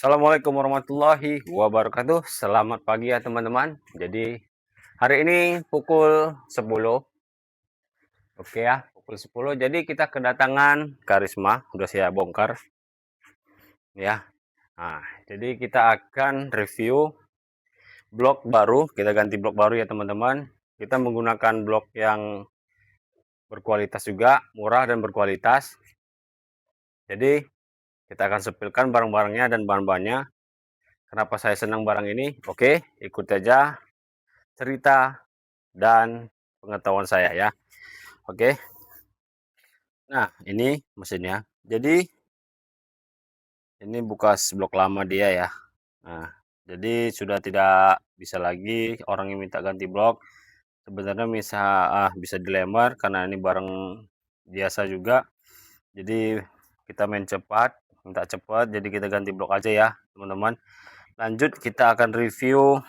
Assalamualaikum warahmatullahi wabarakatuh. Selamat pagi ya teman-teman. Jadi hari ini pukul 10. Oke ya, pukul 10. Jadi kita kedatangan Karisma, udah saya bongkar ya. Nah, jadi kita akan review blok baru. Kita ganti blok baru ya teman-teman. Kita menggunakan blok yang berkualitas juga, murah dan berkualitas. Jadi kita akan sepilkan barang-barangnya dan bahan-bahannya. Kenapa saya senang barang ini? Oke, ikut aja cerita dan pengetahuan saya ya. Oke. Nah, ini mesinnya. Jadi ini bekas blok lama dia ya. Nah, jadi sudah tidak bisa lagi orang yang minta ganti blok. Sebenarnya bisa dilempar karena ini barang biasa juga. Jadi kita main cepat, minta cepat, jadi kita ganti blok aja ya, teman-teman. Lanjut kita akan review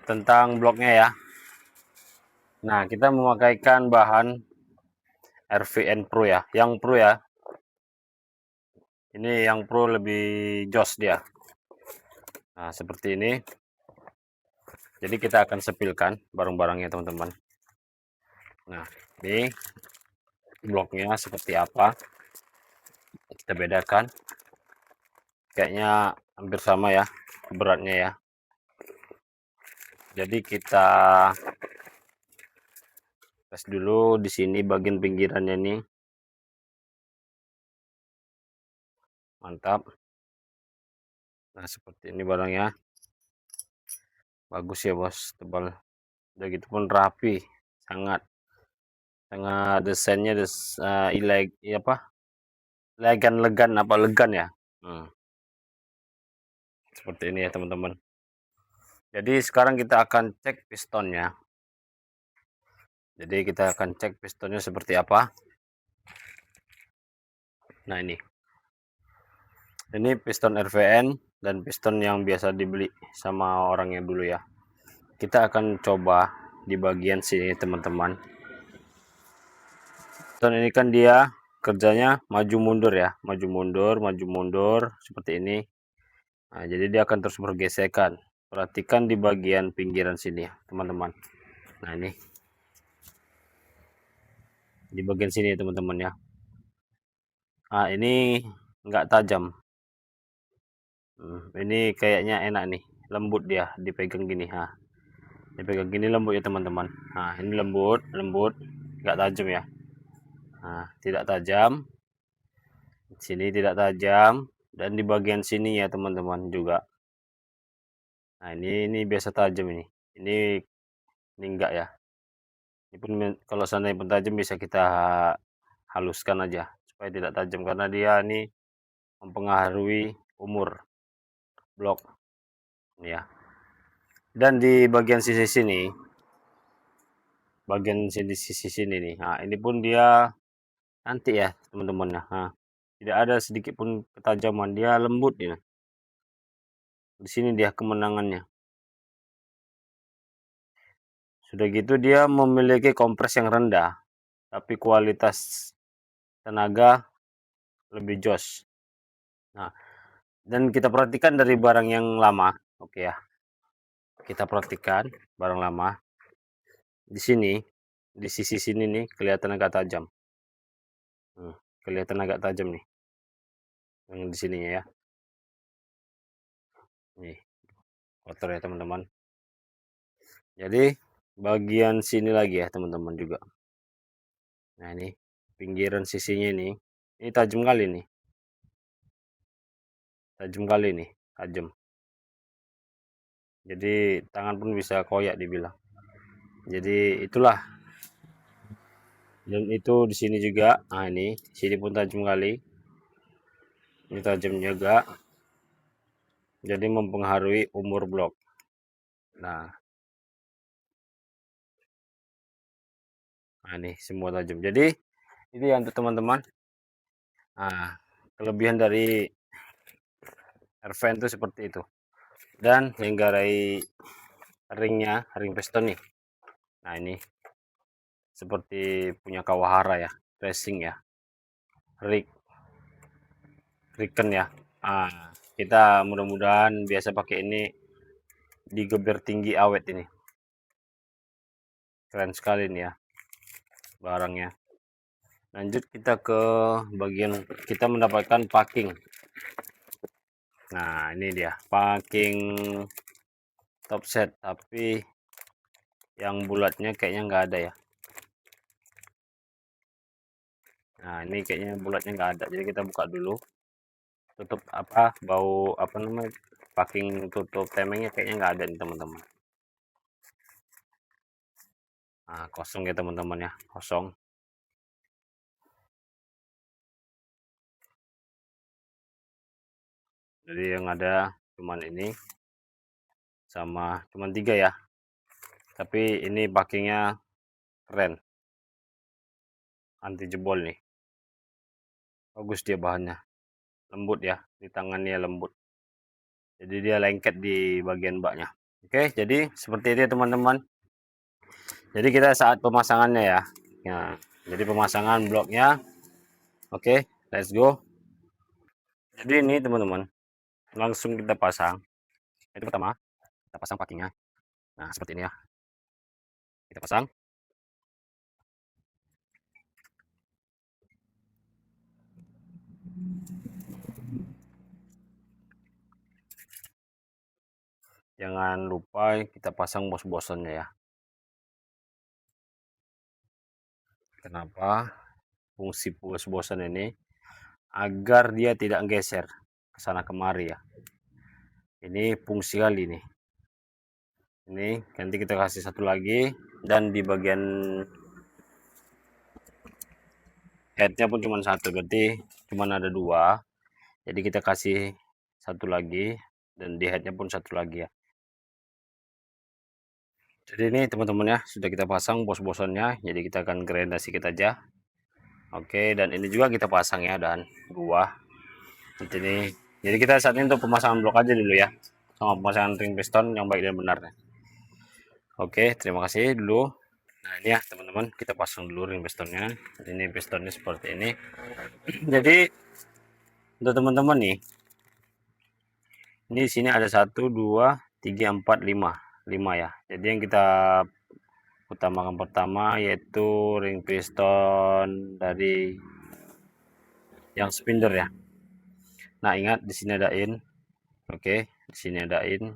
tentang bloknya ya. Nah, kita memakaikan bahan RVN Pro ya, yang Pro ya. Ini yang Pro lebih jos dia. Nah, seperti ini. Jadi kita akan sepilkan barang-barangnya teman-teman. Nah, ini bloknya seperti apa. Kita bedakan. Kayaknya hampir sama ya beratnya ya. Jadi kita tes dulu di sini bagian pinggirannya nih. Mantap. Nah, seperti ini barangnya. Bagus ya, Bos. Tebal. Udah gitu pun rapi. Sangat desainnya legan ya. Seperti ini ya teman-teman. Jadi sekarang kita akan cek pistonnya. Jadi kita akan cek pistonnya seperti apa. Nah, ini piston RVN dan piston yang biasa dibeli sama orangnya dulu ya. Kita akan coba di bagian sini teman-teman. Piston ini kan dia kerjanya maju mundur ya, maju mundur seperti ini. Nah, jadi dia akan terus bergesekan. Perhatikan di bagian pinggiran sini ya teman-teman. Nah, ini di bagian sini teman-teman ya. Nah, ini nggak tajam. Ini kayaknya enak nih, lembut dia dipegang gini. Nah, dipegang gini lembut ya teman-teman. Nah, ini lembut, nggak tajam ya. Nah, tidak tajam. Sini tidak tajam dan di bagian sini ya teman-teman juga. Nah, ini biasa tajam ini. Ini enggak ya. Ini pun kalau seandainya pun tajam bisa kita haluskan aja supaya tidak tajam karena dia ini mempengaruhi umur blok ya. Dan di bagian sisi sini, sisi sini nih. Nah, ini pun dia nanti ya teman-teman. Nah, tidak ada sedikit pun ketajaman, dia lembut ya. Di sini dia kemenangannya. Sudah gitu dia memiliki kompres yang rendah, tapi kualitas tenaga lebih jos. Nah, dan kita perhatikan dari barang yang lama, oke ya. Kita perhatikan barang lama. Di sini, di sisi sini nih kelihatan agak tajam. Kelihatan agak tajam nih. Yang di sininya ya. Nih, kotor ya teman-teman. Jadi bagian sini lagi ya teman-teman juga. Nah, ini pinggiran sisinya ini tajam kali nih. Tajam. Jadi tangan pun bisa koyak dibilang. Jadi itulah. Dan itu di sini juga. Nah, ini sini pun tajam kali. Ini tajam juga. Jadi mempengaruhi umur blok. Nah, ini semua tajam. Jadi ini ya untuk teman-teman. Nah, kelebihan dari RVN itu seperti itu. Dan lingkarai ring piston nih. Nah, ini seperti punya Kawahara ya, racing ya, Riken ya. Kita mudah-mudahan biasa pakai ini digeber tinggi awet ini. Keren sekali nih ya barangnya. Lanjut kita ke bagian kita mendapatkan packing. Nah, ini dia packing top set, tapi yang bulatnya kayaknya nggak ada ya. Nah, ini kayaknya bulatnya nggak ada. Jadi kita buka dulu. Tutup apa bau apa namanya packing tutup temengnya kayaknya nggak ada nih teman-teman. Nah, kosong ya teman-teman ya, kosong. Jadi yang ada cuman ini sama cuman 3 ya. Tapi ini packingnya keren, anti jebol nih. Bagus dia bahannya, lembut ya, di tangannya lembut. Jadi dia lengket di bagian baknya. Oke, jadi seperti itu ya teman-teman. Jadi kita saat pemasangannya ya. Nah, jadi pemasangan bloknya. Oke, let's go. Jadi ini teman-teman, langsung kita pasang. Itu pertama, kita pasang packingnya. Nah, seperti ini ya. Kita pasang. Jangan lupa kita pasang bos-bosannya ya. Kenapa? Fungsi bos-bosan ini agar dia tidak geser ke sana kemari ya. Ini fungsi kali nih. Ini nanti kita kasih satu lagi dan di bagian headnya pun cuma satu, berarti cuma ada 2. Jadi kita kasih satu lagi dan di headnya pun satu lagi ya. Jadi ini teman-teman ya, sudah kita pasang bos-bosannya. Jadi kita akan gerinda sedikit aja. Oke, dan ini juga kita pasang ya, dan 2. Ini jadi kita saat ini untuk pemasangan blok aja dulu ya, sama pemasangan ring piston yang baik dan benar. Oke, terima kasih dulu. Nah, ini ya teman-teman, kita pasang dulu ring pistonnya. Ini pistonnya seperti ini. Jadi untuk teman-teman nih, ini di sini ada 1 2 3 4 5 ya. Jadi yang kita utamakan pertama yaitu ring piston dari yang spindle ya. Nah, ingat di sini ada in. Oke, di sini ada in.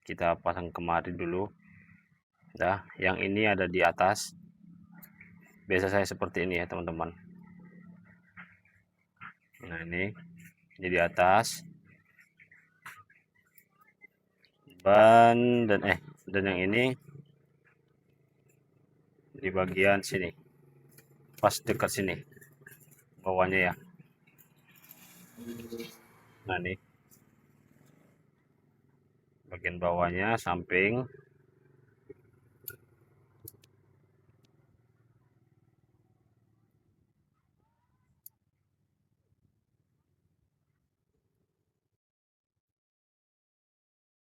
Kita pasang kemari dulu. Nah, yang ini ada di atas. Biasa saya seperti ini ya, teman-teman. Nah, ini di atas. Ban dan yang ini di bagian sini. Pas dekat sini. Bawahnya ya. Nah, ini bagian bawahnya samping.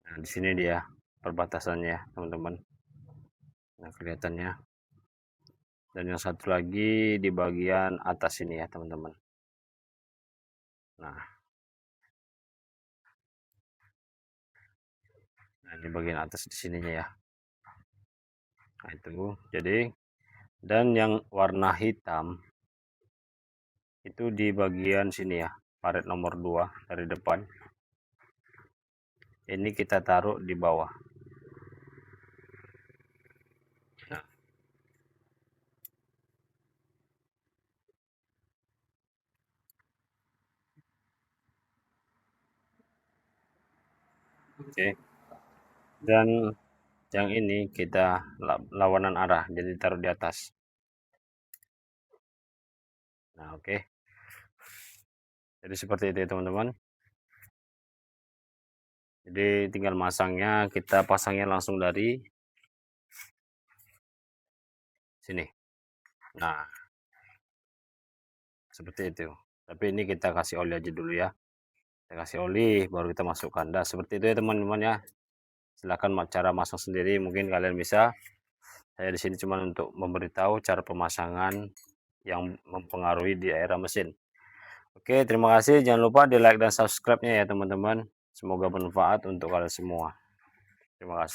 Nah, di sini dia perbatasannya ya, teman-teman. Nah, kelihatannya. Dan yang satu lagi di bagian atas ini ya, teman-teman. Nah, di bagian atas di sininya ya. Nah, itu. Jadi dan yang warna hitam itu di bagian sini ya, paret nomor 2 dari depan. Ini kita taruh di bawah. Nah, oke. Dan yang ini kita lawanan arah, jadi taruh di atas. Nah, oke. Jadi seperti itu ya, teman-teman. Jadi tinggal masangnya, kita pasangnya langsung dari sini. Nah, seperti itu. Tapi ini kita kasih oli aja dulu ya. Kita kasih oli, baru kita masukkan. Nah, seperti itu ya teman-teman ya. Silahkan cara masang sendiri, mungkin kalian bisa. Saya di sini cuma untuk memberitahu cara pemasangan yang mempengaruhi di daerah mesin. Oke, terima kasih. Jangan lupa di like dan subscribe-nya ya teman-teman. Semoga bermanfaat untuk kalian semua. Terima kasih.